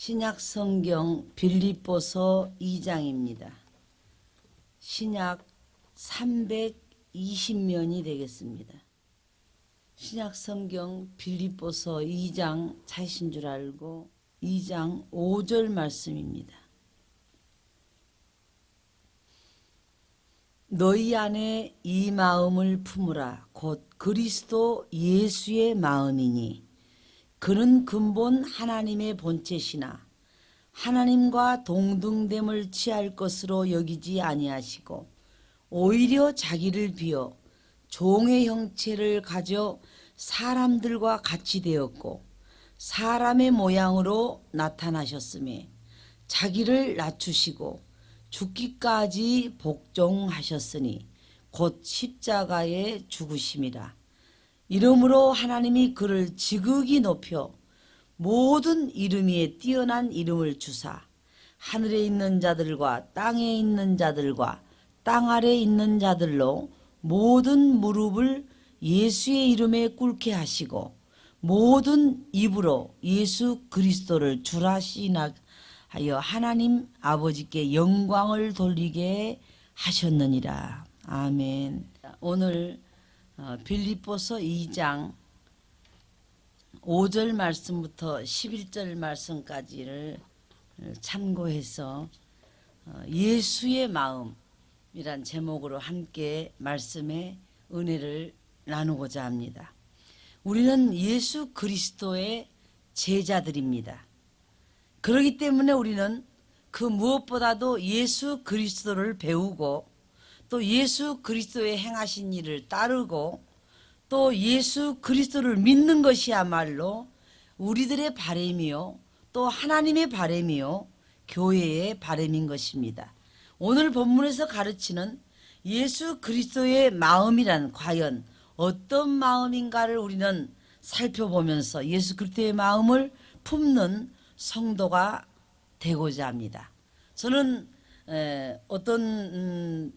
신약 성경 빌립보서 2장입니다. 신약 320면이 되겠습니다. 신약 성경 빌립보서 2장 찾으신 줄 알고 2장 5절 말씀입니다. 너희 안에 이 마음을 품으라. 곧 그리스도 예수의 마음이니 그는 근본 하나님의 본체시나 하나님과 동등됨을 취할 것으로 여기지 아니하시고 오히려 자기를 비어 종의 형체를 가져 사람들과 같이 되었고 사람의 모양으로 나타나셨으며 자기를 낮추시고 죽기까지 복종하셨으니 곧 십자가에 죽으심이라. 이러므로 하나님이 그를 지극히 높여 모든 이름 위에 뛰어난 이름을 주사 하늘에 있는 자들과 땅에 있는 자들과 땅 아래에 있는 자들로 모든 무릎을 예수의 이름에 꿇게 하시고 모든 입으로 예수 그리스도를 주라 시인하여 하나님 아버지께 영광을 돌리게 하셨느니라. 아멘. 오늘 빌립보서 2장 5절 말씀부터 11절 말씀까지를 참고해서 예수의 마음이란 제목으로 함께 말씀의 은혜를 나누고자 합니다. 우리는 예수 그리스도의 제자들입니다. 그렇기 때문에 우리는 그 무엇보다도 예수 그리스도를 배우고 또 예수 그리스도의 행하신 일을 따르고 또 예수 그리스도를 믿는 것이야말로 우리들의 바람이요 또 하나님의 바람이요 교회의 바람인 것입니다. 오늘 본문에서 가르치는 예수 그리스도의 마음이란 과연 어떤 마음인가를 우리는 살펴보면서 예수 그리스도의 마음을 품는 성도가 되고자 합니다. 저는 어떤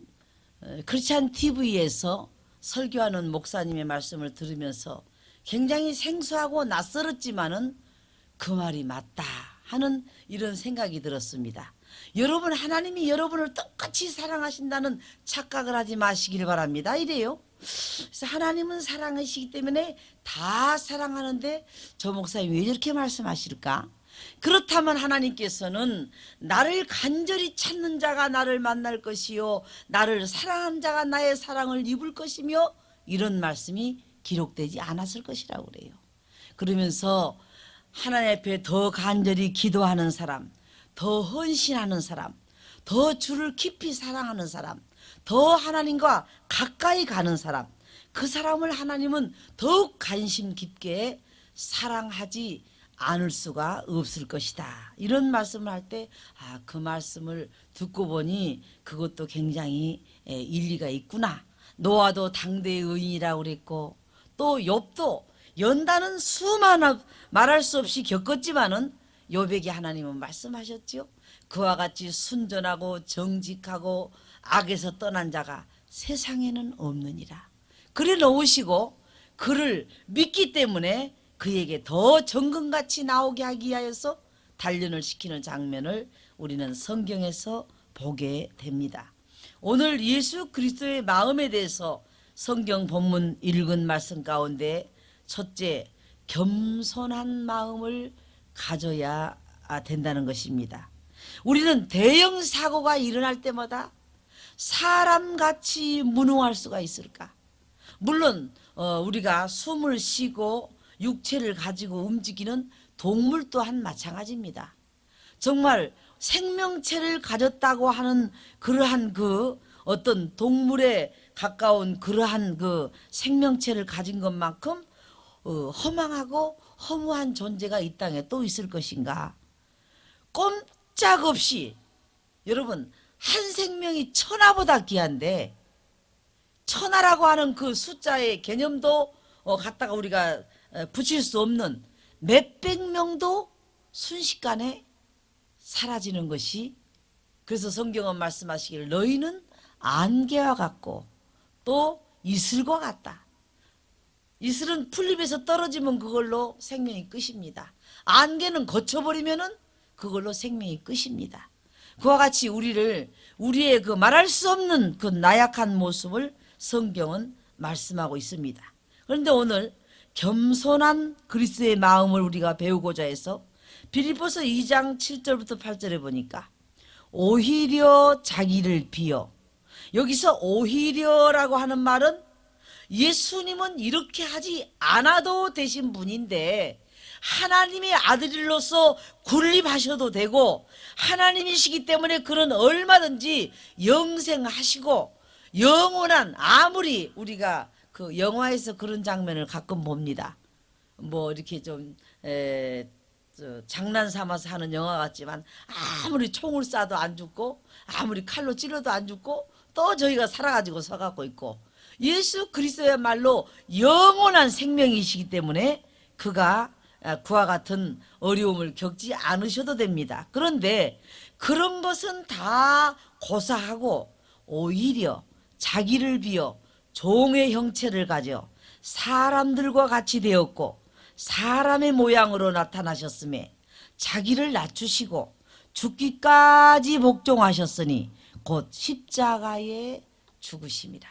크리스찬 TV에서 설교하는 목사님의 말씀을 들으면서 굉장히 생소하고 낯설었지만은 그 말이 맞다 하는 이런 생각이 들었습니다. 여러분, 하나님이 여러분을 똑같이 사랑하신다는 착각을 하지 마시길 바랍니다. 이래요. 그래서 하나님은 사랑하시기 때문에 다 사랑하는데 저 목사님이 왜 이렇게 말씀하실까? 그렇다면 하나님께서는 나를 간절히 찾는 자가 나를 만날 것이요 나를 사랑하는 자가 나의 사랑을 입을 것이며 이런 말씀이 기록되지 않았을 것이라고 그래요. 그러면서 하나님 앞에 더 간절히 기도하는 사람, 더 헌신하는 사람, 더 주를 깊이 사랑하는 사람, 더 하나님과 가까이 가는 사람, 그 사람을 하나님은 더욱 관심 깊게 사랑하지 않을 수가 없을 것이다. 이런 말씀을 할 때 그 말씀을 듣고 보니 그것도 굉장히 일리가 있구나. 노아도 당대의 의인이라고 그랬고 또 욥도 연단은 수많은 말할 수 없이 겪었지만은 욥에게 하나님은 말씀하셨지요. 그와 같이 순전하고 정직하고 악에서 떠난 자가 세상에는 없느니라. 그래 놓으시고 그를 믿기 때문에 그에게 더 정금같이 나오게 하기 위하여서 단련을 시키는 장면을 우리는 성경에서 보게 됩니다. 오늘 예수 그리스도의 마음에 대해서 성경 본문 읽은 말씀 가운데 첫째, 겸손한 마음을 가져야 된다는 것입니다. 우리는 대형 사고가 일어날 때마다 사람같이 무능할 수가 있을까? 물론 우리가 숨을 쉬고 육체를 가지고 움직이는 동물 또한 마찬가지입니다. 정말 생명체를 가졌다고 하는 그러한 그 어떤 동물에 가까운 그러한 그 생명체를 가진 것만큼 허망하고 허무한 존재가 이 땅에 또 있을 것인가? 꼼짝없이 여러분, 한 생명이 천하보다 귀한데 천하라고 하는 그 숫자의 개념도 갖다가 우리가 붙일 수 없는 몇백 명도 순식간에 사라지는 것이, 그래서 성경은 말씀하시기를 너희는 안개와 같고 또 이슬과 같다. 이슬은 풀잎에서 떨어지면 그걸로 생명이 끝입니다. 안개는 거쳐버리면은 그걸로 생명이 끝입니다. 그와 같이 우리의 그 말할 수 없는 그 나약한 모습을 성경은 말씀하고 있습니다. 그런데 오늘 겸손한 그리스도의 마음을 우리가 배우고자 해서 빌립보서 2장 7절부터 8절에 보니까 오히려 자기를 비어, 여기서 오히려라고 하는 말은 예수님은 이렇게 하지 않아도 되신 분인데 하나님의 아들로서 군림하셔도 되고 하나님이시기 때문에 그런 얼마든지 영생하시고 영원한, 아무리 우리가 그 영화에서 그런 장면을 가끔 봅니다. 뭐 이렇게 좀 장난 삼아서 하는 영화 같지만 아무리 총을 쏴도 안 죽고 아무리 칼로 찔러도 안 죽고 또 저희가 살아가지고 서갖고 있고, 예수 그리스도야말로 영원한 생명이시기 때문에 그가 그와 같은 어려움을 겪지 않으셔도 됩니다. 그런데 그런 것은 다 고사하고 오히려 자기를 비어 종의 형체를 가져 사람들과 같이 되었고 사람의 모양으로 나타나셨음에 자기를 낮추시고 죽기까지 복종하셨으니 곧 십자가에 죽으심이라.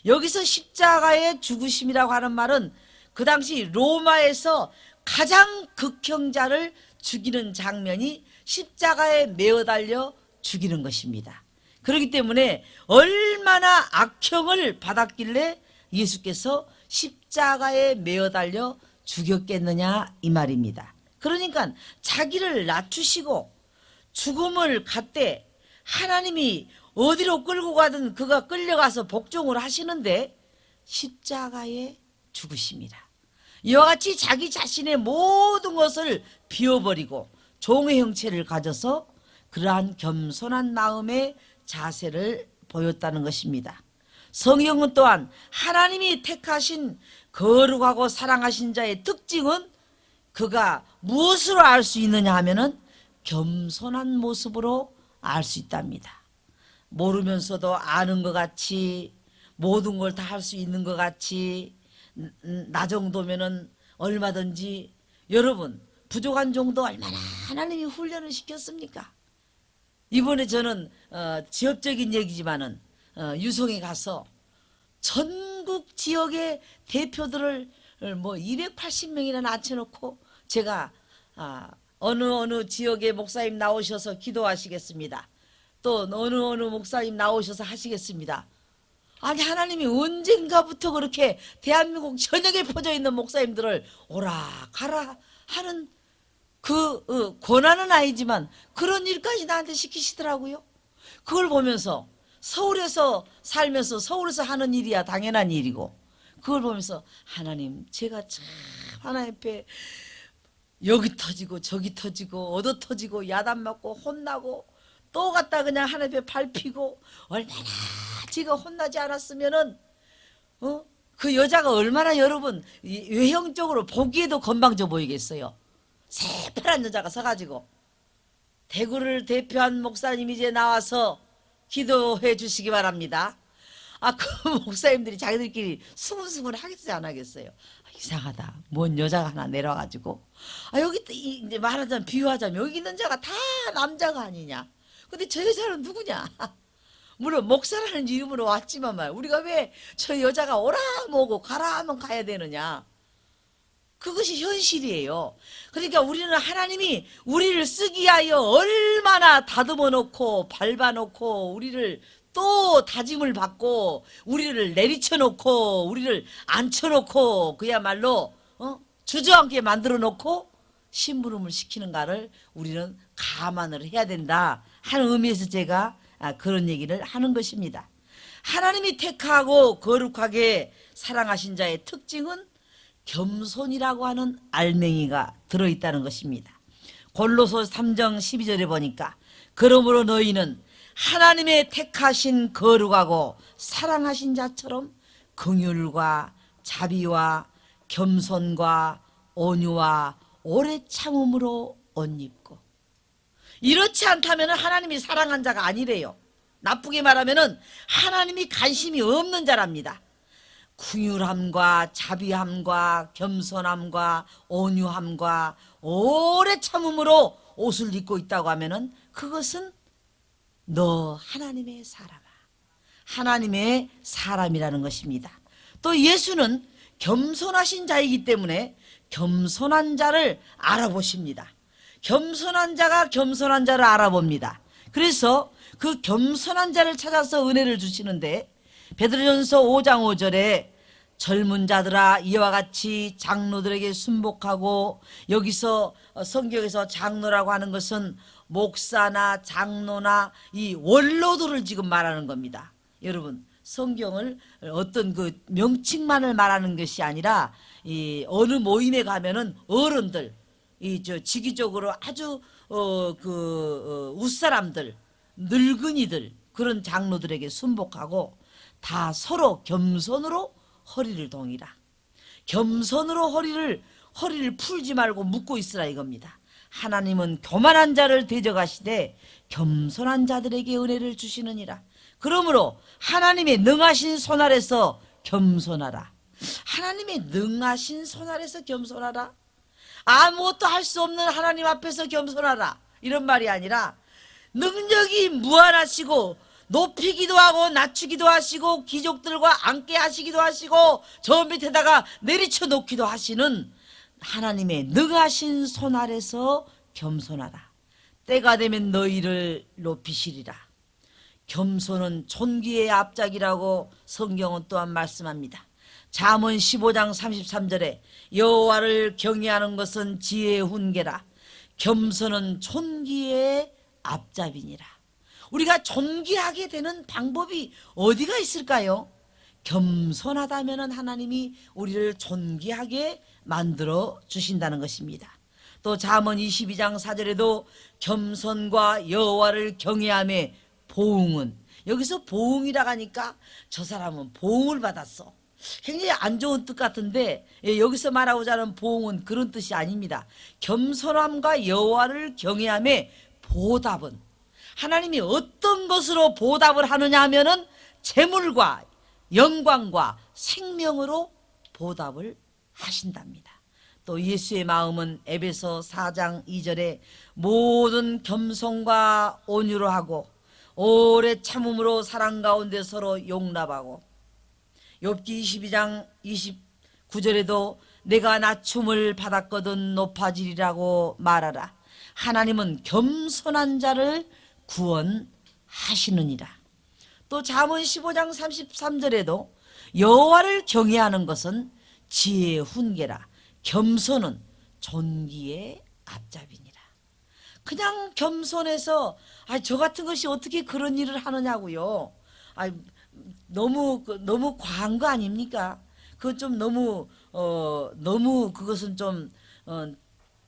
여기서 십자가에 죽으심이라고 하는 말은 그 당시 로마에서 가장 극형자를 죽이는 장면이 십자가에 매어 달려 죽이는 것입니다. 그렇기 때문에 얼마나 악형을 받았길래 예수께서 십자가에 매어 달려 죽였겠느냐 이 말입니다. 그러니까 자기를 낮추시고 죽음을 갖되 하나님이 어디로 끌고 가든 그가 끌려가서 복종을 하시는데 십자가에 죽으십니다. 이와 같이 자기 자신의 모든 것을 비워버리고 종의 형체를 가져서 그러한 겸손한 마음의 자세를 보였다는 것입니다. 성경은 또한 하나님이 택하신 거룩하고 사랑하신 자의 특징은 그가 무엇으로 알 수 있느냐 하면은 겸손한 모습으로 알 수 있답니다. 모르면서도 아는 것 같이 모든 걸 다 할 수 있는 것 같이 나 정도면은 얼마든지, 여러분 부족한 정도 얼마나 하나님이 훈련을 시켰습니까? 이번에 저는 지역적인 얘기지만은 유성에 가서 전국 지역의 대표들을 뭐 280명이나 앉혀놓고 제가 어느 지역의 목사님 나오셔서 기도하시겠습니다. 또 어느 목사님 나오셔서 하시겠습니다. 아니 하나님이 언젠가부터 그렇게 대한민국 전역에 퍼져 있는 목사님들을 오라 가라 하는 그 권한은 아니지만 그런 일까지 나한테 시키시더라고요. 그걸 보면서 서울에서 살면서 서울에서 하는 일이야 당연한 일이고, 그걸 보면서 하나님 제가 참 하나님 앞에 여기 터지고 저기 터지고 얻어 터지고 야단 맞고 혼나고 또 갔다 그냥 하나님 앞에 밟히고 얼마나 제가 혼나지 않았으면은 그 여자가 얼마나 여러분 외형적으로 보기에도 건방져 보이겠어요. 새파란 여자가 서가지고 대구를 대표한 목사님 이제 나와서 기도해 주시기 바랍니다. 그 목사님들이 자기들끼리 수근수근 하겠어요 안 하겠어요? 이상하다. 뭔 여자가 하나 내려와가지고 여기 이제 말하자면 비유하자면 여기 있는 자가 다 남자가 아니냐. 근데 저 여자는 누구냐? 물론 목사라는 이름으로 왔지만 말 우리가 왜 저 여자가 오라 뭐고 가라 하면 가야 되느냐. 그것이 현실이에요. 그러니까 우리는 하나님이 우리를 쓰기 위하여 얼마나 다듬어 놓고 밟아 놓고 우리를 또 다짐을 받고 우리를 내리쳐 놓고 우리를 앉혀 놓고 그야말로 주저앉게 만들어 놓고 심부름을 시키는가를 우리는 감안을 해야 된다 하는 의미에서 제가 그런 얘기를 하는 것입니다. 하나님이 택하고 거룩하게 사랑하신 자의 특징은 겸손이라고 하는 알맹이가 들어있다는 것입니다. 골로새 3장 12절에 보니까 그러므로 너희는 하나님의 택하신 거룩하고 사랑하신 자처럼 긍휼과 자비와 겸손과 온유와 오래 참음으로 옷 입고, 이렇지 않다면 하나님이 사랑한 자가 아니래요. 나쁘게 말하면 하나님이 관심이 없는 자랍니다. 긍휼함과 자비함과 겸손함과 온유함과 오래 참음으로 옷을 입고 있다고 하면은 그것은 너 하나님의 사람아, 하나님의 사람이라는 것입니다. 또 예수는 겸손하신 자이기 때문에 겸손한 자를 알아보십니다. 겸손한 자가 겸손한 자를 알아봅니다. 그래서 그 겸손한 자를 찾아서 은혜를 주시는데, 베드로전서 5장 5절에 젊은 자들아 이와 같이 장로들에게 순복하고, 여기서 성경에서 장로라고 하는 것은 목사나 장로나 이 원로들을 지금 말하는 겁니다. 여러분, 성경을 어떤 그 명칭만을 말하는 것이 아니라 이 어느 모임에 가면은 어른들, 이 저 지기적으로 아주 윗사람들, 늙은이들, 그런 장로들에게 순복하고 다 서로 겸손으로 허리를 동이라. 겸손으로 허리를 풀지 말고 묶고 있으라 이겁니다. 하나님은 교만한 자를 대적하시되 겸손한 자들에게 은혜를 주시느니라. 그러므로 하나님의 능하신 손 아래서 겸손하라. 하나님의 능하신 손 아래서 겸손하라. 아무것도 할 수 없는 하나님 앞에서 겸손하라, 이런 말이 아니라 능력이 무한하시고 높이기도 하고 낮추기도 하시고 귀족들과 앉게 하시기도 하시고 저 밑에다가 내리쳐 놓기도 하시는 하나님의 능하신 손 아래서 겸손하라. 때가 되면 너희를 높이시리라. 겸손은 존귀의 앞작이라고 성경은 또한 말씀합니다. 잠언 15장 33절에 여호와를 경외하는 것은 지혜의 훈계라. 겸손은 존귀의 앞잡이니라. 우리가 존귀하게 되는 방법이 어디가 있을까요? 겸손하다면 하나님이 우리를 존귀하게 만들어 주신다는 것입니다. 또 잠언 22장 4절에도 겸손과 여호와를 경외함의 보응은, 여기서 보응이라고 하니까 저 사람은 보응을 받았어, 굉장히 안 좋은 뜻 같은데, 여기서 말하고자 하는 보응은 그런 뜻이 아닙니다. 겸손함과 여호와를 경외함의 보답은, 하나님이 어떤 것으로 보답을 하느냐 하면은 재물과 영광과 생명으로 보답을 하신답니다. 또 예수의 마음은 에베소 4장 2절에 모든 겸손과 온유로 하고 오래 참음으로 사랑 가운데 서로 용납하고, 욥기 22장 29절에도 내가 낮춤을 받았거든 높아지리라고 말하라. 하나님은 겸손한 자를 구원하시느니라. 또 잠언 15장 33절에도 여호와를 경외하는 것은 지혜의 훈계라. 겸손은 존귀의 앞잡이니라. 그냥 겸손해서 저 같은 것이 어떻게 그런 일을 하느냐고요. 너무 과한 거 아닙니까? 그거 좀 너무 그것은 좀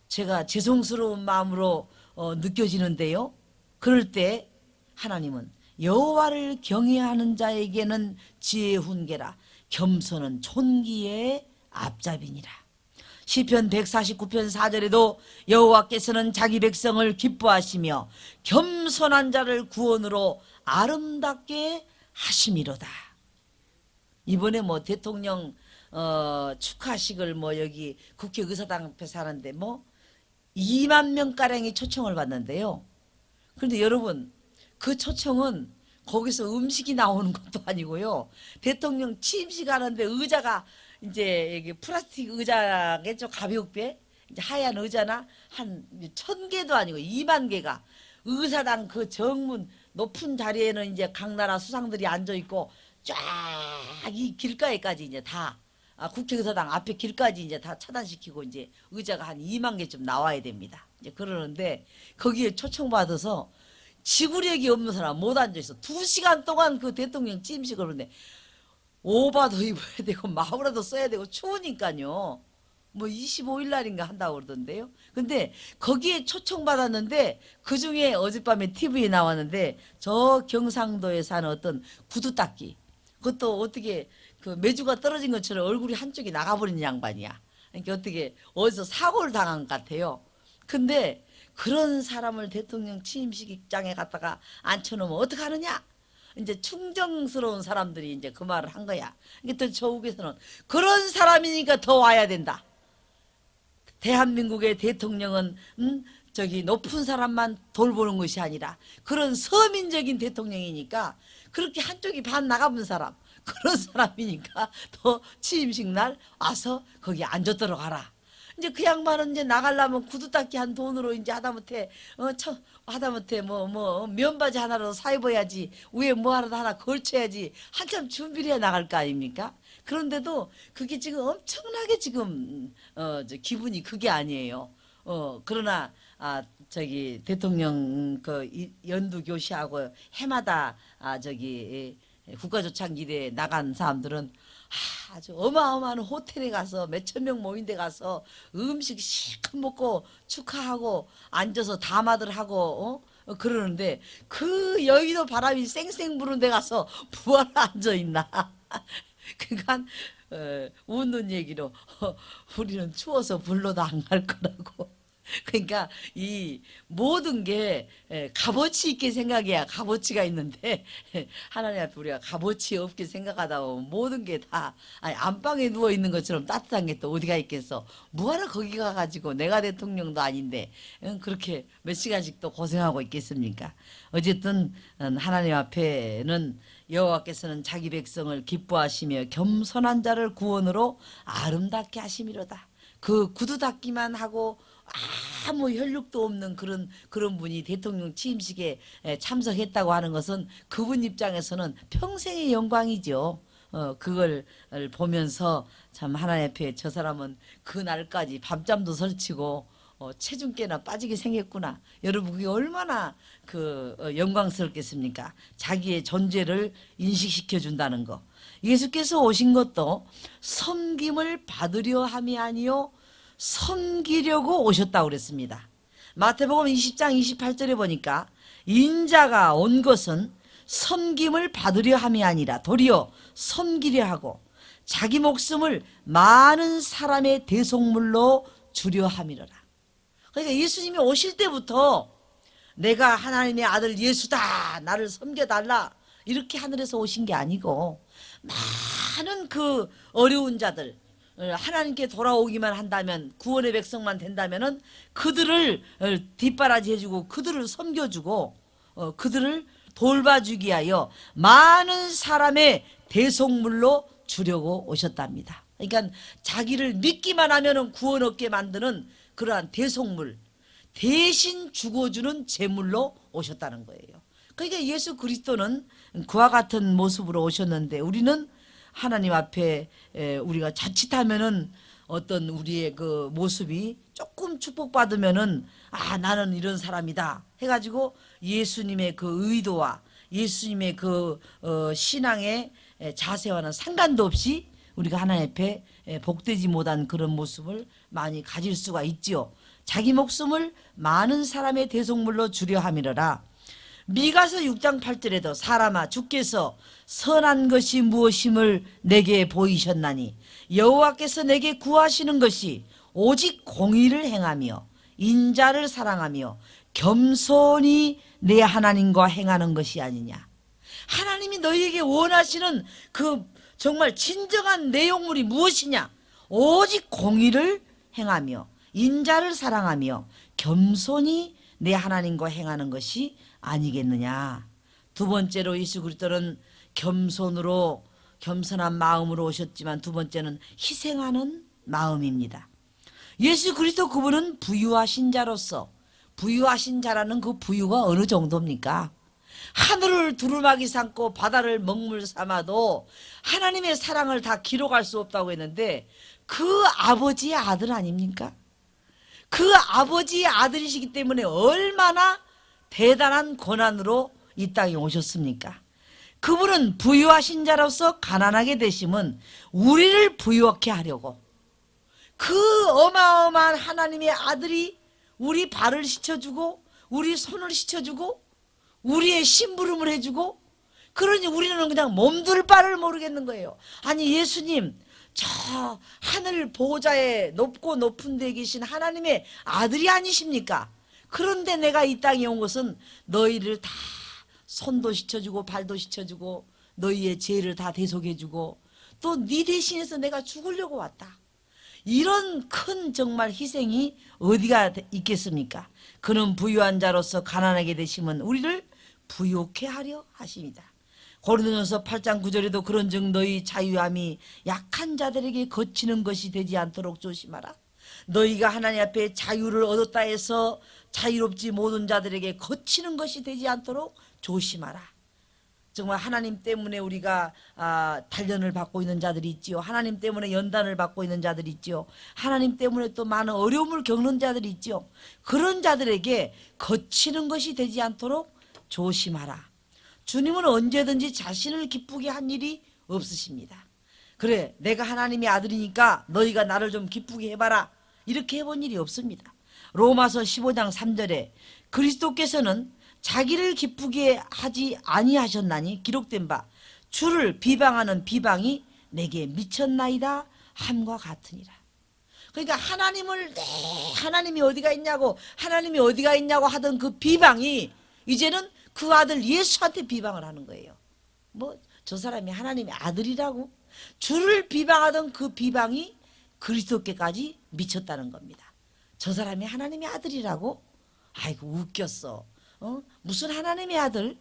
제가 죄송스러운 마음으로 느껴지는데요. 그럴 때 하나님은 여호와를 경외하는 자에게는 지혜의 훈계라. 겸손은 존귀의 앞잡이니라. 시편 149편 4절에도 여호와께서는 자기 백성을 기뻐하시며 겸손한 자를 구원으로 아름답게 하심이로다. 이번에 뭐 대통령 축하식을 여기 국회의사당 앞에서 하는데 2만 명가량이 초청을 받는데요. 그런데 여러분, 그 초청은 거기서 음식이 나오는 것도 아니고요. 대통령 취임식 하는데 의자가 이제 여기 플라스틱 의자겠죠. 가볍게 이제 하얀 의자나 한 1000개도 아니고 2만 개가 의사당 그 정문 높은 자리에는 이제 각 나라 수상들이 앉아 있고 쫙 이 길가에까지 이제 다 국회의사당 앞에 길까지 이제 다 차단시키고 이제 의자가 한 2만 개쯤 나와야 됩니다. 이제 그러는데 거기에 초청받아서 지구력이 없는 사람 못 앉아있어. 2시간 동안 그 대통령 취임식을 하는데 오바도 입어야 되고 마우라도 써야 되고 추우니까요. 25일 날인가 한다고 그러던데요. 근데 거기에 초청받았는데 그중에 어젯밤에 TV에 나왔는데 저 경상도에 사는 어떤 구두 닦기, 그것도 어떻게 그 메주가 떨어진 것처럼 얼굴이 한쪽이 나가버린 양반이야. 그러니까 어떻게 어디서 사고를 당한 것 같아요. 근데 그런 사람을 대통령 취임식장에 갖다가 앉혀놓으면 어떡하느냐? 이제 충정스러운 사람들이 이제 그 말을 한 거야. 그러니까 또 저국에서는 그런 사람이니까 더 와야 된다. 대한민국의 대통령은 저기 높은 사람만 돌보는 것이 아니라 그런 서민적인 대통령이니까 그렇게 한쪽이 반 나가본 사람 그런 사람이니까 더 취임식 날 와서 거기 앉았도록 하라. 이제 그 양반은 이제 나가려면 구두 닦기 한 돈으로 이제 하다못해 하다못해 뭐 면바지 하나로 사 입어야지 위에 뭐 하나 걸쳐야지 한참 준비를 해 나갈 거 아닙니까? 그런데도 그게 지금 엄청나게 지금 저 기분이 그게 아니에요. 그러나 저기 대통령 그 연두 교시하고 해마다 저기 국가조창기대에 나간 사람들은 아주 어마어마한 호텔에 가서 몇천 명 모인 데 가서 음식 실컷 먹고 축하하고 앉아서 담화들 하고 그러는데 그 여의도 바람이 쌩쌩 부는 데 가서 뭐하러 앉아 있나. 그러니까 웃는 얘기로 우리는 추워서 불러도 안 갈 거라고. 그러니까 이 모든 게 값어치 있게 생각해야 값어치가 있는데 하나님 앞에 우리가 값어치 없게 생각하다 보면 모든 게 다 안방에 누워 있는 것처럼 따뜻한 게 또 어디가 있겠어. 뭐하러 거기 가가지고 내가 대통령도 아닌데 그렇게 몇 시간씩 또 고생하고 있겠습니까? 어쨌든 하나님 앞에는 여호와께서는 자기 백성을 기뻐하시며 겸손한 자를 구원으로 아름답게 하심이로다. 그 구두 닦기만 하고 아무 혈육도 없는 그런 분이 대통령 취임식에 참석했다고 하는 것은 그분 입장에서는 평생의 영광이죠. 그걸 보면서 참 하나님 앞에 저 사람은 그 날까지 밤잠도 설치고 체중계나 빠지게 생겼구나. 여러분 그게 얼마나 영광스럽겠습니까? 자기의 존재를 인식시켜 준다는 거. 예수께서 오신 것도 섬김을 받으려 함이 아니요 섬기려고 오셨다고 그랬습니다. 마태복음 20장 28절에 보니까 인자가 온 것은 섬김을 받으려 함이 아니라 도리어 섬기려 하고 자기 목숨을 많은 사람의 대속물로 주려 함이로라. 그러니까 예수님이 오실 때부터 내가 하나님의 아들 예수다 나를 섬겨달라 이렇게 하늘에서 오신 게 아니고 많은 그 어려운 자들 하나님께 돌아오기만 한다면 구원의 백성만 된다면은 그들을 뒷바라지 해주고 그들을 섬겨주고 그들을 돌봐주기 위하여 많은 사람의 대속물로 주려고 오셨답니다. 그러니까 자기를 믿기만 하면은 구원 얻게 만드는 그러한 대속물 대신 죽어주는 제물로 오셨다는 거예요. 그러니까 예수 그리스도는 그와 같은 모습으로 오셨는데 우리는 하나님 앞에 우리가 자칫하면은 어떤 우리의 그 모습이 조금 축복받으면은 나는 이런 사람이다 해가지고 예수님의 그 의도와 예수님의 그 신앙의 자세와는 상관도 없이 우리가 하나님 앞에 복되지 못한 그런 모습을 많이 가질 수가 있지요. 자기 목숨을 많은 사람의 대속물로 주려 함이로라. 미가서 6장 8절에도 사람아 주께서 선한 것이 무엇임을 내게 보이셨나니 여호와께서 내게 구하시는 것이 오직 공의를 행하며 인자를 사랑하며 겸손히 내 하나님과 행하는 것이 아니냐. 하나님이 너희에게 원하시는 그 정말 진정한 내용물이 무엇이냐. 오직 공의를 행하며 인자를 사랑하며 겸손히 내 하나님과 행하는 것이 아니겠느냐. 두 번째로 예수 그리스도는 겸손한 마음으로 오셨지만 두 번째는 희생하는 마음입니다. 예수 그리스도 그분은 부유하신 자로서 부유하신 자라는 그 부유가 어느 정도입니까? 하늘을 두루마기 삼고 바다를 먹물 삼아도 하나님의 사랑을 다 기록할 수 없다고 했는데 그 아버지의 아들 아닙니까? 그 아버지의 아들이시기 때문에 얼마나 대단한 고난으로 이 땅에 오셨습니까? 그분은 부유하신 자로서 가난하게 되심은 우리를 부유하게 하려고 그 어마어마한 하나님의 아들이 우리 발을 씻어주고 우리 손을 씻어주고 우리의 심부름을 해주고 그러니 우리는 그냥 몸둘 바를 모르겠는 거예요. 아니 예수님 저 하늘 보호자의 높고 높은 데 계신 하나님의 아들이 아니십니까? 그런데 내가 이 땅에 온 것은 너희를 다 손도 씻어주고 발도 씻어주고 너희의 죄를 다 대속해주고 또 네 대신해서 내가 죽으려고 왔다. 이런 큰 정말 희생이 어디가 있겠습니까? 그는 부유한 자로서 가난하게 되심은 우리를 부욕해 하려 하십니다. 고린도전서 8장 9절에도 그런즉 너희 자유함이 약한 자들에게 거치는 것이 되지 않도록 조심하라. 너희가 하나님 앞에 자유를 얻었다 해서 자유롭지 못한 자들에게 거치는 것이 되지 않도록 조심하라. 정말 하나님 때문에 우리가 단련을 받고 있는 자들이 있지요. 하나님 때문에 연단을 받고 있는 자들이 있지요. 하나님 때문에 또 많은 어려움을 겪는 자들이 있지요. 그런 자들에게 거치는 것이 되지 않도록 조심하라. 주님은 언제든지 자신을 기쁘게 한 일이 없으십니다. 그래, 내가 하나님의 아들이니까 너희가 나를 좀 기쁘게 해봐라, 이렇게 해본 일이 없습니다. 로마서 15장 3절에 그리스도께서는 자기를 기쁘게 하지 아니하셨나니 기록된 바 주를 비방하는 비방이 내게 미쳤나이다 함과 같으니라. 그러니까 하나님이 어디가 있냐고 하던 그 비방이 이제는 그 아들 예수한테 비방을 하는 거예요. 뭐 저 사람이 하나님의 아들이라고? 주를 비방하던 그 비방이 그리스도께까지 미쳤다는 겁니다. 저 사람이 하나님의 아들이라고? 아이고 웃겼어. 무슨 하나님의 아들?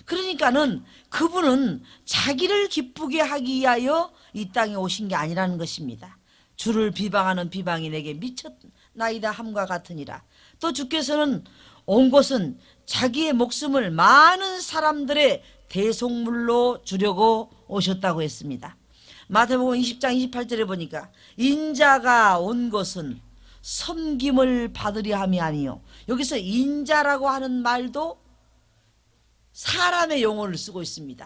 그러니까는 그분은 자기를 기쁘게 하기 위하여 이 땅에 오신 게 아니라는 것입니다. 주를 비방하는 비방이 내게 미쳤나이다 함과 같으니라. 또 주께서는 온 것은 자기의 목숨을 많은 사람들의 대속물로 주려고 오셨다고 했습니다. 마태복음 20장 28절에 보니까 인자가 온 것은 섬김을 받으려 함이 아니요. 여기서 인자라고 하는 말도 사람의 용어를 쓰고 있습니다.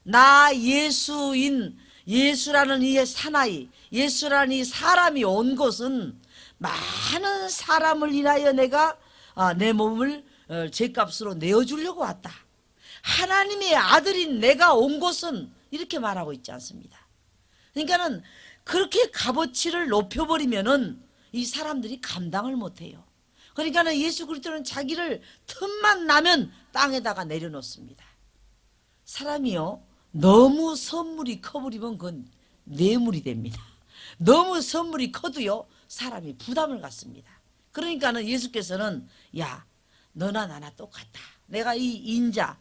나 예수라는 이 사나이, 예수라는 이 사람이 온 것은 많은 사람을 인하여 내가 내 몸을 죄값으로 내어주려고 왔다. 하나님의 아들인 내가 온 것은 이렇게 말하고 있지 않습니다. 그러니까는 그렇게 값어치를 높여버리면은 이 사람들이 감당을 못해요. 그러니까는 예수 그리스도는 자기를 틈만 나면 땅에다가 내려놓습니다. 사람이요, 너무 선물이 커버리면 그건 뇌물이 됩니다. 너무 선물이 커도요 사람이 부담을 갖습니다. 그러니까는 예수께서는 야, 너나 나나 똑같다. 내가 이 인자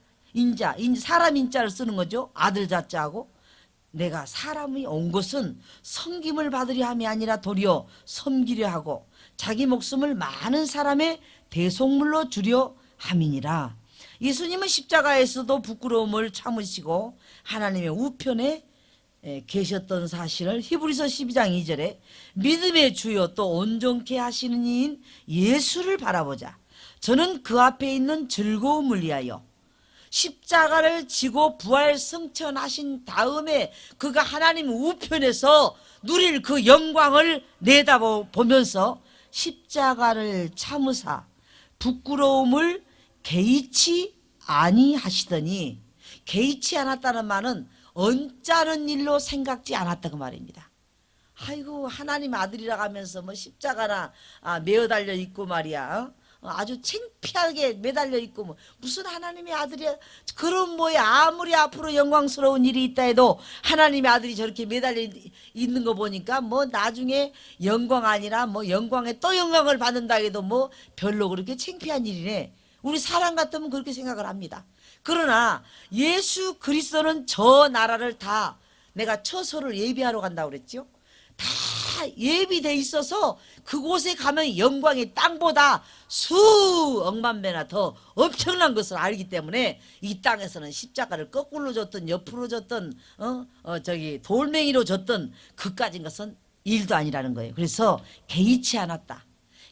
사람 인자를 쓰는 거죠. 아들 자자하고 내가 사람이 온 것은 섬김을 받으려 함이 아니라 도리어 섬기려 하고 자기 목숨을 많은 사람의 대속물로 주려 함이니라. 예수님은 십자가에서도 부끄러움을 참으시고 하나님의 우편에 계셨던 사실을 히브리서 12장 2절에 믿음의 주요 또 온전케 하시는 이인 예수를 바라보자. 저는 그 앞에 있는 즐거움을 위하여 십자가를 지고 부활 승천하신 다음에 그가 하나님 우편에서 누릴 그 영광을 내다보면서 십자가를 참으사 부끄러움을 개의치 아니하시더니, 개의치 않았다는 말은 언짢은 일로 생각지 않았다 그 말입니다. 아이고 하나님 아들이라 하면서 뭐 십자가나 매어 달려 있고 말이야, 아주 창피하게 매달려 있고 뭐 무슨 하나님의 아들이야. 그런 뭐야, 아무리 앞으로 영광스러운 일이 있다 해도 하나님의 아들이 저렇게 매달려 있는 거 보니까 뭐 나중에 영광 아니라 뭐 영광에 또 영광을 받는다 해도 뭐 별로 그렇게 창피한 일이네. 우리 사람 같으면 그렇게 생각을 합니다. 그러나 예수 그리스도는 저 나라를 다, 내가 처소를 예비하러 간다고 그랬죠. 다 예비돼 있어서 그곳에 가면 영광이 땅보다 수억만 배나 더 엄청난 것을 알기 때문에 이 땅에서는 십자가를 거꾸로 줬든 옆으로 줬든 돌멩이로 줬든 그까진 것은 일도 아니라는 거예요. 그래서 개의치 않았다.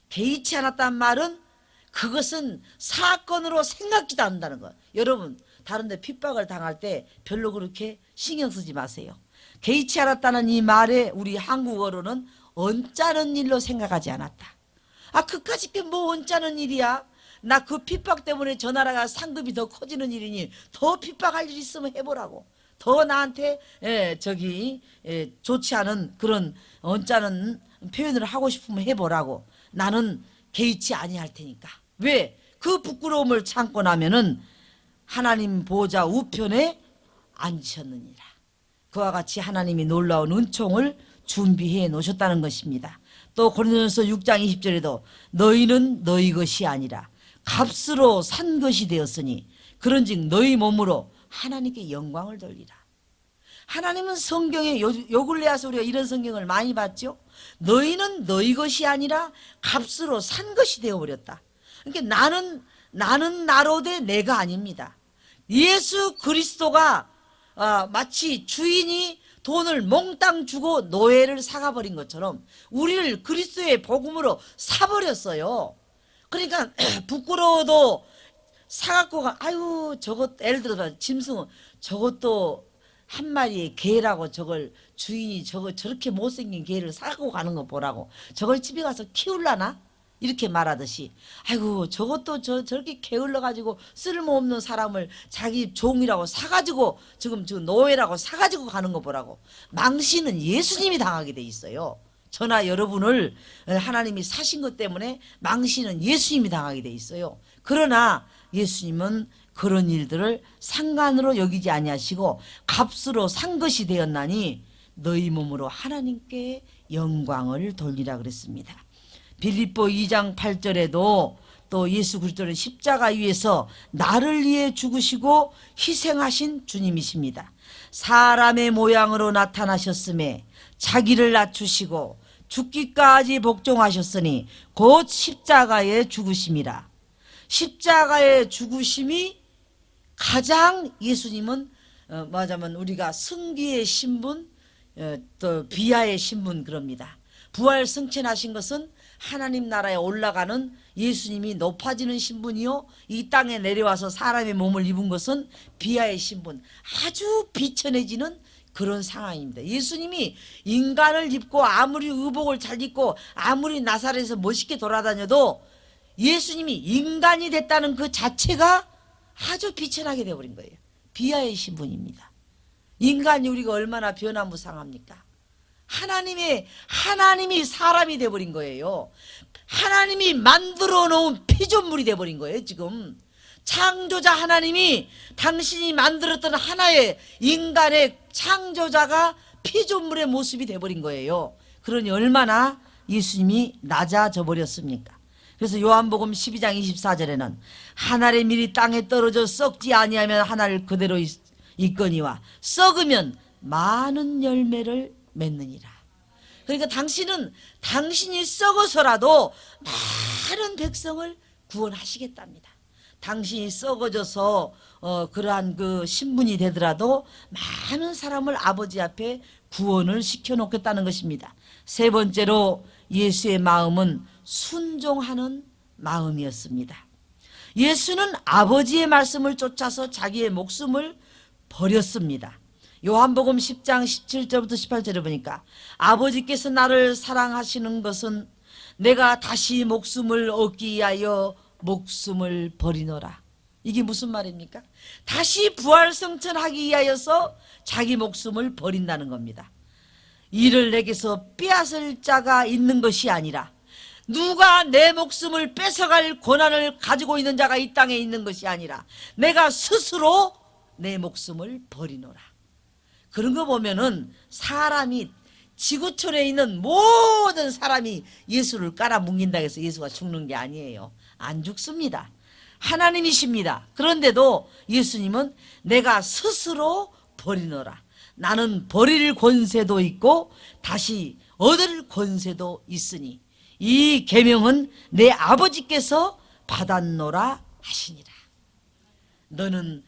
개의치 않았다는 말은 그것은 사건으로 생각지도 않는다는 거예요. 여러분 다른 데 핍박을 당할 때 별로 그렇게 신경 쓰지 마세요. 개의치 않았다는 이 말에 우리 한국어로는 언짢은 일로 생각하지 않았다. 그까짓 게 뭐 언짢은 일이야. 나 그 핍박 때문에 저 나라가 상급이 더 커지는 일이니 더 핍박할 일 있으면 해보라고. 더 나한테 좋지 않은 그런 언짢은 표현을 하고 싶으면 해보라고. 나는 개의치 아니할 테니까. 왜? 그 부끄러움을 참고 나면은 하나님 보좌 우편에 앉으셨느니라. 그와 같이 하나님이 놀라운 은총을 준비해 놓으셨다는 것입니다. 또 고린도전서 6장 20절에도 너희는 너희 것이 아니라 값으로 산 것이 되었으니 그런즉 너희 몸으로 하나님께 영광을 돌리라. 하나님은 성경에 요 근래 와서 우리가 이런 성경을 많이 봤죠. 너희는 너희 것이 아니라 값으로 산 것이 되어버렸다. 그러니까 나는 나로 돼 내가 아닙니다. 예수 그리스도가 마치 주인이 돈을 몽땅 주고 노예를 사가버린 것처럼 우리를 그리스도의 복음으로 사버렸어요. 그러니까 부끄러워도 사갖고 아유 저것 예를 들어서 짐승은 저것도 한 마리의 개라고 저걸 주인이 저렇게 못생긴 개를 사갖고 가는 거 보라고 저걸 집에 가서 키울라나? 이렇게 말하듯이 아이고 저것도 저렇게 게을러 가지고 쓸모없는 사람을 자기 종이라고 사가지고 지금 노예라고 사가지고 가는 거 보라고. 망신은 예수님이 당하게 돼 있어요. 저나 여러분을 하나님이 사신 것 때문에 망신은 예수님이 당하게 돼 있어요. 그러나 예수님은 그런 일들을 상관으로 여기지 아니하시고 값으로 산 것이 되었나니 너희 몸으로 하나님께 영광을 돌리라 그랬습니다. 빌립보 2장 8절에도 또 예수 그리스도는 십자가 위에서 나를 위해 죽으시고 희생하신 주님이십니다. 사람의 모양으로 나타나셨음에 자기를 낮추시고 죽기까지 복종하셨으니 곧 십자가에 죽으심이라. 십자가의 죽으심이 가장 예수님은 말하자면 우리가 승기의 신분 또 비하의 신분 그럽니다. 부활 승천하신 것은 하나님 나라에 올라가는 예수님이 높아지는 신분이요, 이 땅에 내려와서 사람의 몸을 입은 것은 비하의 신분, 아주 비천해지는 그런 상황입니다. 예수님이 인간을 입고 아무리 의복을 잘 입고 아무리 나사렛에서 멋있게 돌아다녀도 예수님이 인간이 됐다는 그 자체가 아주 비천하게 되어버린 거예요. 비하의 신분입니다. 인간이 우리가 얼마나 변화무쌍합니까? 하나님이 사람이 돼버린 거예요. 하나님이 만들어 놓은 피조물이 돼버린 거예요. 지금 창조자 하나님이 당신이 만들었던 하나의 인간의 창조자가 피조물의 모습이 돼버린 거예요. 그러니 얼마나 예수님이 낮아져 버렸습니까? 그래서 요한복음 12장 24절에는 하늘의 밀이 땅에 떨어져 썩지 아니하면 하늘 그대로 있거니와 썩으면 많은 열매를 맺느니라. 그러니까 당신이 썩어서라도 많은 백성을 구원하시겠답니다. 당신이 썩어져서 그러한 그 신분이 되더라도 많은 사람을 아버지 앞에 구원을 시켜놓겠다는 것입니다. 세 번째로 예수의 마음은 순종하는 마음이었습니다. 예수는 아버지의 말씀을 쫓아서 자기의 목숨을 버렸습니다. 요한복음 10장 17절부터 18절에 보니까 아버지께서 나를 사랑하시는 것은 내가 다시 목숨을 얻기 위하여 목숨을 버리노라. 이게 무슨 말입니까? 다시 부활승천하기 위하여서 자기 목숨을 버린다는 겁니다. 이를 내게서 빼앗을 자가 있는 것이 아니라 누가 내 목숨을 뺏어갈 권한을 가지고 있는 자가 이 땅에 있는 것이 아니라 내가 스스로 내 목숨을 버리노라. 그런 거 보면은 사람이 지구촌에 있는 모든 사람이 예수를 깔아뭉긴다고 해서 예수가 죽는 게 아니에요. 안 죽습니다. 하나님이십니다. 그런데도 예수님은 내가 스스로 버리노라. 나는 버릴 권세도 있고 다시 얻을 권세도 있으니 이 계명은 내 아버지께서 받았노라 하시니라. 너는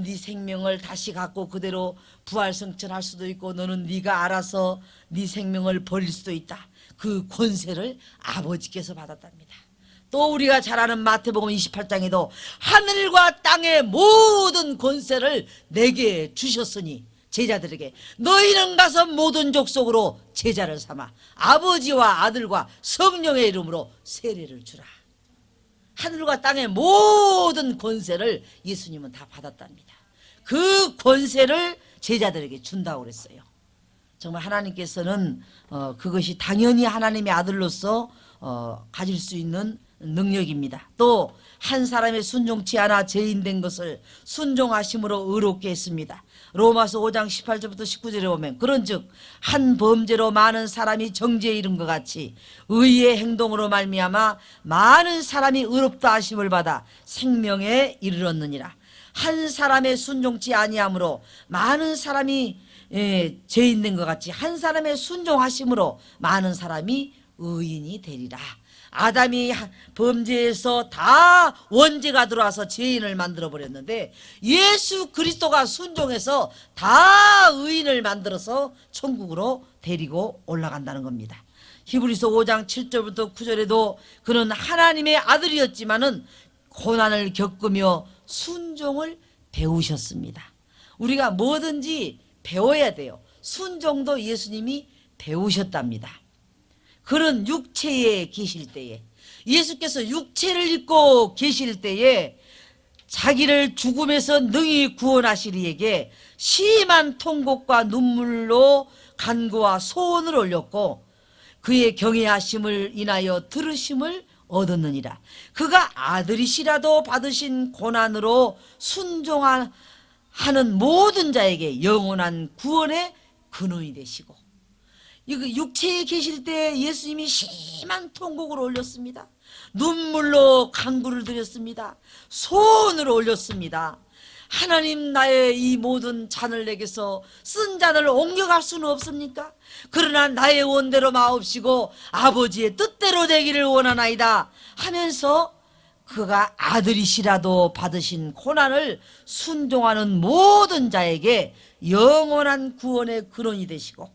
네 생명을 다시 갖고 그대로 부활승천할 수도 있고 너는 네가 알아서 네 생명을 버릴 수도 있다. 그 권세를 아버지께서 받았답니다. 또 우리가 잘 아는 마태복음 28장에도 하늘과 땅의 모든 권세를 내게 주셨으니 제자들에게 너희는 가서 모든 족속으로 제자를 삼아 아버지와 아들과 성령의 이름으로 세례를 주라. 하늘과 땅의 모든 권세를 예수님은 다 받았답니다. 그 권세를 제자들에게 준다고 그랬어요. 정말 하나님께서는 그것이 당연히 하나님의 아들로서 가질 수 있는 능력입니다. 또 한 사람의 순종치 않아 죄인된 것을 순종하심으로 의롭게 했습니다. 로마서 5장 18절부터 19절에 보면 그런즉 한 범죄로 많은 사람이 정죄에 이른 것 같이 의의 행동으로 말미암아 많은 사람이 의롭다 하심을 받아 생명에 이르렀느니라. 한 사람의 순종치 아니함으로 많은 사람이 죄인된 것 같이 한 사람의 순종하심으로 많은 사람이 의인이 되리라. 아담이 범죄에서 다 원죄가 들어와서 죄인을 만들어 버렸는데 예수 그리스도가 순종해서 다 의인을 만들어서 천국으로 데리고 올라간다는 겁니다. 히브리서 5장 7절부터 9절에도 그는 하나님의 아들이었지만은 고난을 겪으며 순종을 배우셨습니다. 우리가 뭐든지 배워야 돼요. 순종도 예수님이 배우셨답니다. 그는 육체에 계실 때에 예수께서 육체를 입고 계실 때에 자기를 죽음에서 능히 구원하실 이에게 심한 통곡과 눈물로 간구와 소원을 올렸고 그의 경외하심을 인하여 들으심을 얻었느니라. 그가 아들이시라도 받으신 고난으로 순종하는 모든 자에게 영원한 구원의 근원이 되시고 육체에 계실 때 예수님이 심한 통곡을 올렸습니다. 눈물로 간구를 드렸습니다. 소원을 올렸습니다. 하나님 나의 이 모든 잔을 내게서 쓴 잔을 옮겨갈 수는 없습니까? 그러나 나의 원대로 마옵시고 아버지의 뜻대로 되기를 원하나이다 하면서 그가 아들이시라도 받으신 고난을 순종하는 모든 자에게 영원한 구원의 근원이 되시고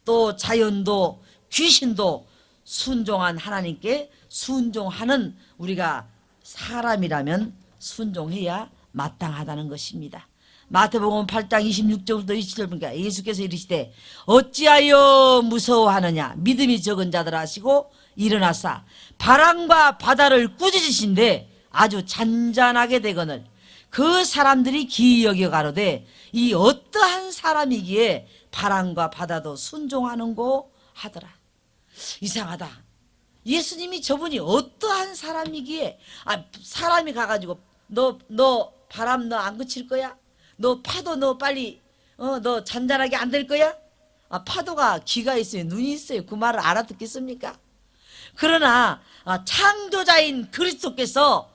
또 자연도 귀신도 순종한 하나님께 순종하는 우리가 사람이라면 순종해야 마땅하다는 것입니다. 마태복음 8장 26절부터 27절 보니까 예수께서 이르시되 어찌하여 무서워하느냐 믿음이 적은 자들아 하시고 일어나사 바람과 바다를 꾸짖으신데 아주 잔잔하게 되거늘 그 사람들이 기이 여겨 가로되 이 어떠한 사람이기에 바람과 바다도 순종하는고 하더라. 이상하다. 예수님이 저분이 어떠한 사람이기에 사람이 가가지고 너 바람 너 안 그칠 거야? 너 파도 너 빨리 너 잔잔하게 안 될 거야? 파도가 귀가 있어요. 눈이 있어요. 그 말을 알아듣겠습니까? 그러나 창조자인 그리스도께서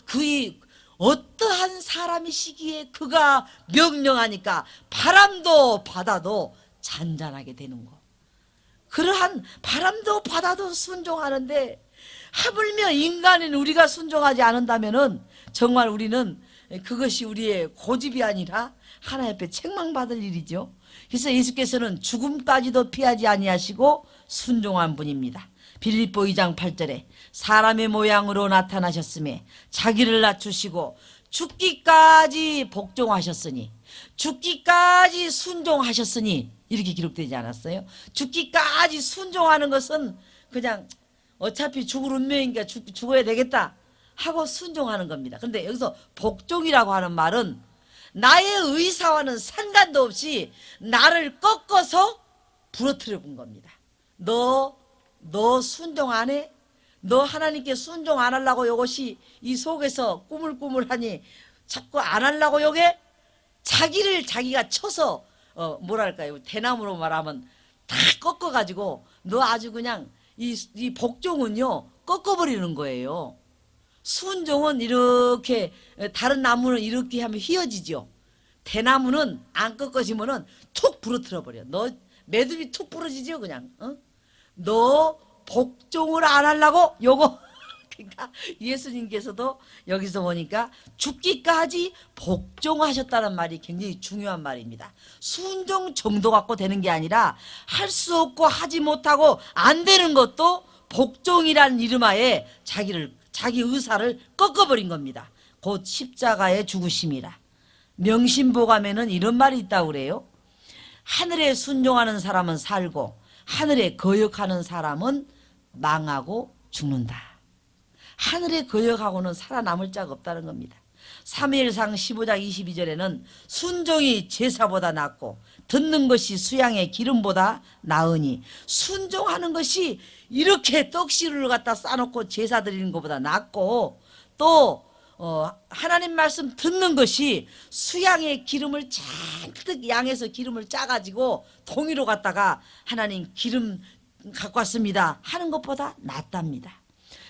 그의 어떠한 사람이시기에 그가 명령하니까 바람도 바다도 잔잔하게 되는 거. 그러한 바람도 바다도 순종하는데 하물며 인간인 우리가 순종하지 않는다면은 정말 우리는 그것이 우리의 고집이 아니라 하나님 앞에 책망받을 일이죠. 그래서 예수께서는 죽음까지도 피하지 아니하시고 순종한 분입니다. 빌립보 2장 8절에 사람의 모양으로 나타나셨음에 자기를 낮추시고 죽기까지 복종하셨으니 죽기까지 순종하셨으니 이렇게 기록되지 않았어요? 죽기까지 순종하는 것은 그냥 어차피 죽을 운명이니까 죽어야 되겠다 하고 순종하는 겁니다. 그런데 여기서 복종이라고 하는 말은 나의 의사와는 상관도 없이 나를 꺾어서 부러뜨려 본 겁니다. 너 순종 안 해? 너 하나님께 순종 안 하려고 이것이 이 속에서 꾸물꾸물하니 자꾸 안 하려고 요게 자기를 자기가 쳐서 뭐랄까요? 대나무로 말하면 다 꺾어가지고 너 아주 그냥 이 복종은요 꺾어버리는 거예요. 순종은 이렇게 다른 나무는 이렇게 하면 휘어지죠. 대나무는 안 꺾어지면은 툭 부러뜨려 버려. 너 매듭이 툭 부러지죠 그냥. 너 복종을 안 하려고 요거 그러니까 예수님께서도 여기서 보니까 죽기까지 복종하셨다는 말이 굉장히 중요한 말입니다. 순종 정도 갖고 되는 게 아니라 할 수 없고 하지 못하고 안 되는 것도 복종이라는 이름하에 자기 의사를 꺾어버린 겁니다. 곧 십자가의 죽으심이라. 명심보감에는 이런 말이 있다고 그래요. 하늘에 순종하는 사람은 살고 하늘에 거역하는 사람은 망하고 죽는다. 하늘에 거역하고는 살아남을 자가 없다는 겁니다. 사무엘상 15장 22절에는 순종이 제사보다 낫고 듣는 것이 수양의 기름보다 나으니 순종하는 것이 이렇게 떡시루를 갖다 싸놓고 제사 드리는 것보다 낫고 또 하나님 말씀 듣는 것이 수양의 기름을 잔뜩 양에서 기름을 짜가지고 동이로 갖다가 하나님 기름 갖고 왔습니다 하는 것보다 낫답니다.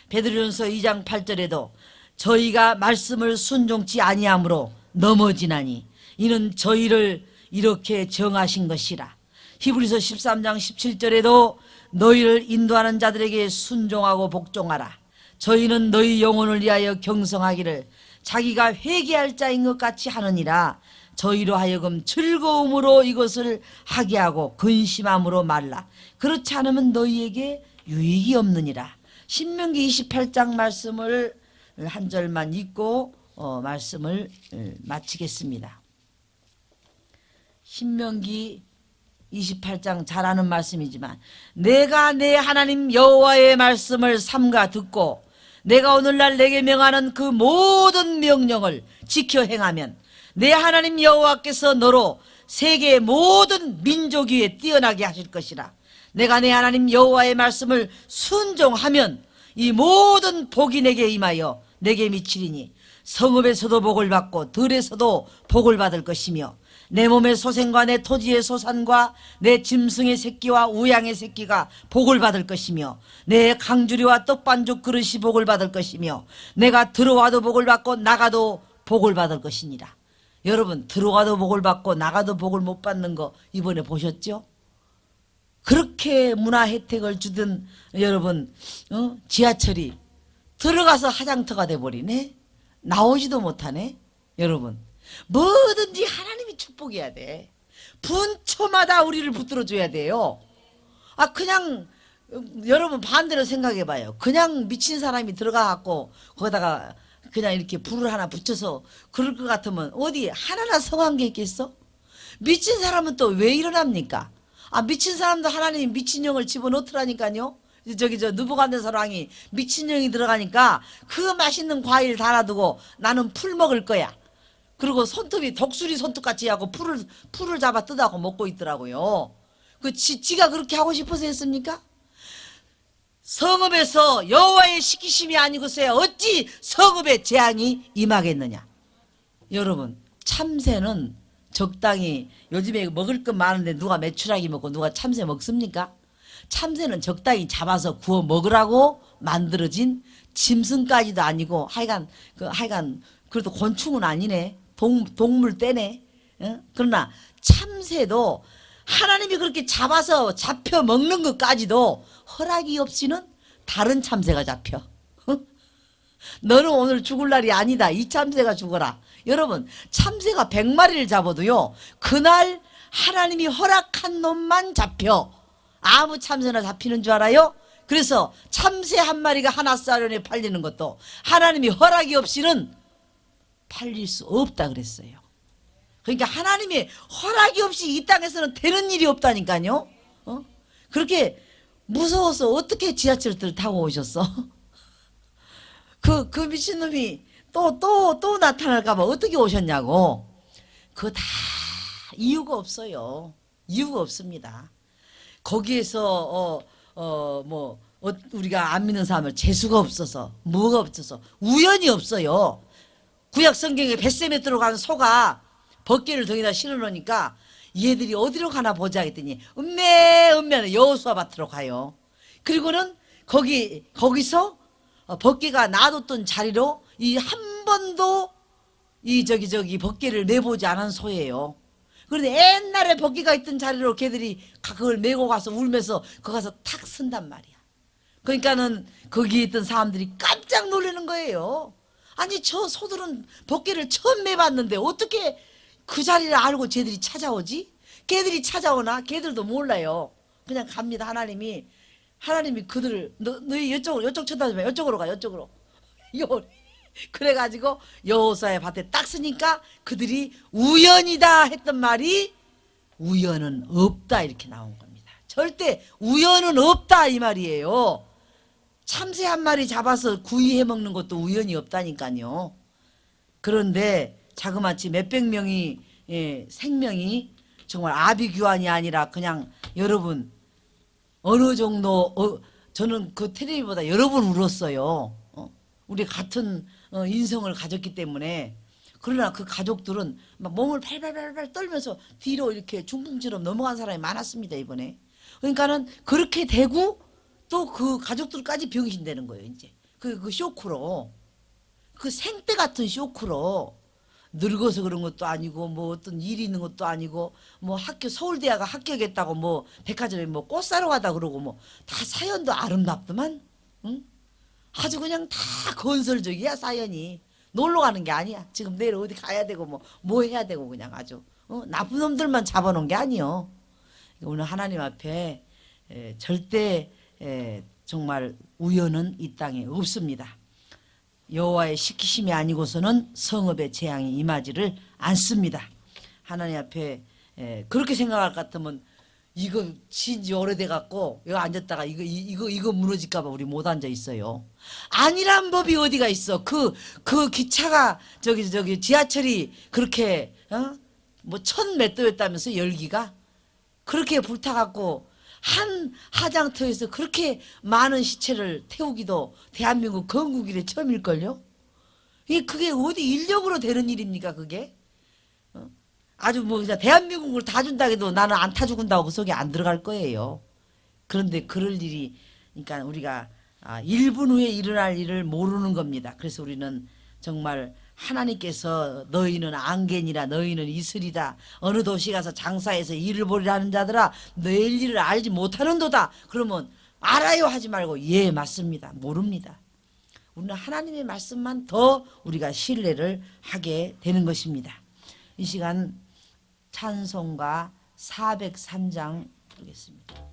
베드로전서 2장 8절에도 저희가 말씀을 순종치 아니함으로 넘어지나니 이는 저희를 이렇게 정하신 것이라. 히브리서 13장 17절에도 너희를 인도하는 자들에게 순종하고 복종하라. 저희는 너희 영혼을 위하여 경성하기를 자기가 회개할 자인 것 같이 하느니라. 저희로 하여금 즐거움으로 이것을 하게 하고 근심함으로 말라. 그렇지 않으면 너희에게 유익이 없느니라. 신명기 28장 말씀을 한 절만 읽고 말씀을 마치겠습니다. 신명기 28장 잘 아는 말씀이지만 내가 내 하나님 여호와의 말씀을 삼가 듣고 내가 오늘날 내게 명하는 그 모든 명령을 지켜 행하면 내 하나님 여호와께서 너로 세계의 모든 민족 위에 뛰어나게 하실 것이라. 내가 내 하나님 여호와의 말씀을 순종하면 이 모든 복이 내게 임하여 내게 미치리니 성읍에서도 복을 받고 들에서도 복을 받을 것이며 내 몸의 소생과 내 토지의 소산과 내 짐승의 새끼와 우양의 새끼가 복을 받을 것이며 내 강주리와 떡반죽 그릇이 복을 받을 것이며 내가 들어와도 복을 받고 나가도 복을 받을 것이니라. 여러분 들어와도 복을 받고 나가도 복을 못 받는 거 이번에 보셨죠? 그렇게 문화 혜택을 주던 여러분 지하철이 들어가서 화장터가 돼버리네. 나오지도 못하네. 여러분 뭐든지 하나님이 축복해야 돼. 분초마다 우리를 붙들어줘야 돼요. 그냥 여러분 반대로 생각해봐요. 그냥 미친 사람이 들어가갖고 거기다가 그냥 이렇게 불을 하나 붙여서 그럴 것 같으면 어디 하나나 성한 게 있겠어? 미친 사람은 또 왜 일어납니까? 미친 사람도 하나님이 미친 영을 집어넣더라니까요. 저 느부갓네살 왕이 미친 영이 들어가니까 그 맛있는 과일 달아두고 나는 풀 먹을 거야. 그리고 손톱이 독수리 손톱같이 하고 풀을 잡아 뜯어갖고 먹고 있더라고요. 지가 그렇게 하고 싶어서 했습니까? 성읍에서 여호와의 시키심이 아니고서야 어찌 성읍에 재앙이 임하겠느냐. 여러분 참새는 적당히 요즘에 먹을 것 많은데 누가 메추라기 먹고 누가 참새 먹습니까? 참새는 적당히 잡아서 구워 먹으라고 만들어진 짐승까지도 아니고 하여간 그래도 곤충은 아니네. 동물 떼네. 그러나 참새도 하나님이 그렇게 잡아서 잡혀 먹는 것까지도 허락이 없이는 다른 참새가 잡혀. 너는 오늘 죽을 날이 아니다. 이 참새가 죽어라. 여러분 참새가 100마리를 잡아도요 그날 하나님이 허락한 놈만 잡혀. 아무 참새나 잡히는 줄 알아요? 그래서 참새 한 마리가 하나짜리에 팔리는 것도 하나님이 허락이 없이는 팔릴 수 없다 그랬어요. 그러니까 하나님의 허락이 없이 이 땅에서는 되는 일이 없다니까요. 그렇게 무서워서 어떻게 지하철을 타고 오셨어? 그 미친놈이 또 나타날까봐 어떻게 오셨냐고. 그거 다 이유가 없어요. 이유가 없습니다. 거기에서 우리가 안 믿는 사람을 재수가 없어서 뭐가 없어서 우연이 없어요. 구약 성경에 벳셈에 들어간 소가 벗개를 등에다 실어놓으니까 얘들이 어디로 가나 보자 했더니 음메 여호수아 밭으로 가요. 그리고는 거기서 벗개가 놔뒀던 자리로 이 한 번도 벗개를 내보지 않은 소예요. 그런데 옛날에 벗개가 있던 자리로 걔들이 그걸 메고 가서 울면서 거기 가서 탁 쓴단 말이야. 그러니까는 거기에 있던 사람들이 깜짝 놀라는 거예요. 아니 저 소들은 벗개를 처음 매봤는데 어떻게 그 자리를 알고 쟤들이 찾아오지? 걔들이 찾아오나? 걔들도 몰라요. 그냥 갑니다. 하나님이 그들을 너희 이쪽 쳐다보지 마. 이쪽으로 가. 이쪽으로. 그래가지고 여호수아의 밭에 딱 쓰니까 그들이 우연이다 했던 말이 우연은 없다 이렇게 나온 겁니다. 절대 우연은 없다 이 말이에요. 참새 한 마리 잡아서 구이해 먹는 것도 우연이 없다니까요. 그런데 자그마치 몇백 명이 생명이 정말 아비규환이 아니라 그냥 여러분 어느 정도 저는 그 텔레비보다 여러 번 울었어요. 우리 같은 인성을 가졌기 때문에. 그러나 그 가족들은 막 몸을 팔팔팔팔 떨면서 뒤로 이렇게 중풍처럼 넘어간 사람이 많았습니다, 이번에. 그러니까는 그렇게 되고 또 그 가족들까지 병신되는 거예요, 이제. 그 쇼크로. 그 생떼 같은 쇼크로. 늙어서 그런 것도 아니고 뭐 어떤 일이 있는 것도 아니고 뭐 학교 서울대학 합격했다고 뭐 백화점에 뭐 꽃 사러 가다 그러고 뭐 다 사연도 아름답더만. 응? 아주 그냥 다 건설적이야, 사연이. 놀러 가는 게 아니야. 지금 내일 어디 가야 되고 뭐 해야 되고 그냥 아주 나쁜 놈들만 잡아놓은 게 아니요. 오늘 하나님 앞에 절대 정말 우연은 이 땅에 없습니다. 여호와의 시키심이 아니고서는 성읍의 재앙이 임하지를 않습니다. 하나님 앞에 그렇게 생각할 것 같으면 이거 진지 오래돼 갖고 여기 앉았다가 이거 무너질까봐 우리 못 앉아 있어요. 아니란 법이 어디가 있어? 그 기차가 저기 지하철이 그렇게 뭐 1000몇 도였다면서 열기가 그렇게 불타갖고 한 하장터에서 그렇게 많은 시체를 태우기도 대한민국 건국 이래 처음일걸요? 그게 어디 인력으로 되는 일입니까, 그게? 아주 뭐 그냥 대한민국을 다 준다 해도 나는 안 타 죽은다고 그 속에 안 들어갈 거예요. 그런데 그럴 일이, 그러니까 우리가 1분 후에 일어날 일을 모르는 겁니다. 그래서 우리는 정말 하나님께서 너희는 앙겐이라 너희는 이슬이다. 어느 도시 가서 장사해서 일을 벌이라는 자들아 내일 일을 알지 못하는도다. 그러면 알아요 하지 말고 예 맞습니다. 모릅니다. 우리는 하나님의 말씀만 더 우리가 신뢰를 하게 되는 것입니다. 이 시간 찬송가 403장 부르겠습니다.